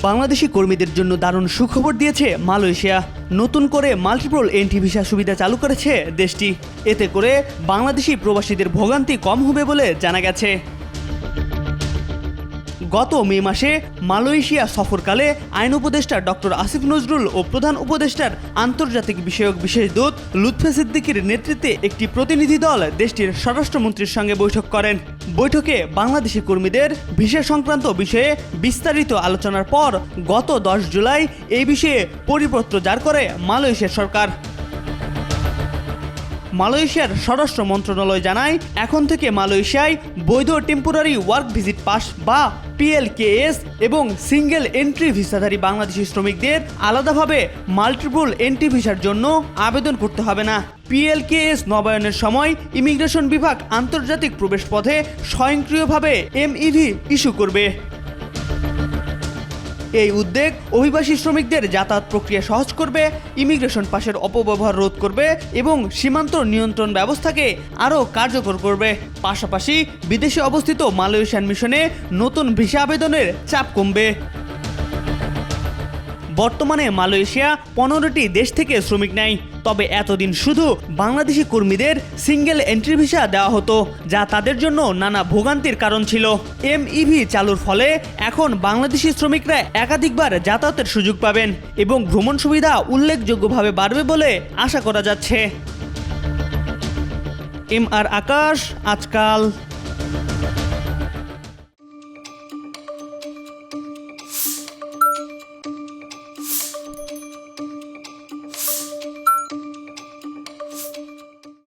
বাংলাদেশি কর্মীদের জন্য দারুণ সুখবর দিয়েছে মালয়েশিয়া। নতুন করে মাল্টিপল এন্ট্রি ভিসা সুবিধা চালু করেছে দেশটি। এতে করে বাংলাদেশি প্রবাসীদের ভোগান্তি কম হবে বলে জানা গেছে। গত মে মাসে মালয়েশিয়া সফরকালে আইন উপদেষ্টা ডক্টর আসিফ নজরুল ও প্রধান উপদেষ্টার আন্তর্জাতিক বিষয়ক বিশেষ দূত লুৎফে সিদ্দিকীর নেতৃত্বে একটি প্রতিনিধি দল দেশটির স্বরাষ্ট্রমন্ত্রীর সঙ্গে বৈঠক করেন। বৈঠকে বাংলাদেশি কর্মীদের ভিসা সংক্রান্ত বিষয়ে বিস্তারিত আলোচনার পর গত 10 জুলাই এই বিষয়ে পরিপত্র জারি করে মালয়েশিয়ার সরকার। মালয়েশিয়ার স্বরাষ্ট্র মন্ত্রণালয় জানায়, এখন থেকে মালয়েশিয়ায় বৈধ টেম্পোরারি ওয়ার্ক ভিজিট পাস বা PLKS এবং সিঙ্গেল এন্ট্রি ভিসাধারী বাংলাদেশি শ্রমিকদের আলাদাভাবে মাল্টিপল এন্ট্রি ভিসার জন্য আবেদন করতে হবে না। PLKS নবায়নের সময় ইমিগ্রেশন বিভাগ আন্তর্জাতিক প্রবেশপথে স্বয়ংক্রিয়ভাবে MEV ইস্যু করবে। এই উদ্যোগ অভিবাসী শ্রমিকদের যাতায়াত প্রক্রিয়া সহজ করবে, ইমিগ্রেশন পাসের অপব্যবহার রোধ করবে এবং সীমান্ত নিয়ন্ত্রণ ব্যবস্থাকে আরও কার্যকর করবে। পাশাপাশি বিদেশে অবস্থিত মালয়েশিয়ান মিশনে নতুন ভিসা আবেদনের চাপ কমবে। বর্তমানে মালয়েশিয়া 15টি দেশ থেকে শ্রমিক নেয়, তবে এতদিন শুধু বাংলাদেশি কর্মীদের সিঙ্গেল এন্ট্রি ভিসা দেওয়া হতো, যা তাদের জন্য নানা ভোগান্তির কারণ ছিল। MEV চালুর ফলে এখন বাংলাদেশি শ্রমিকরা একাধিকবার যাতায়াতের সুযোগ পাবেন এবং ভ্রমণ সুবিধা উল্লেখযোগ্যভাবে বাড়বে বলে আশা করা যাচ্ছে। MR আকাশ, আজকাল।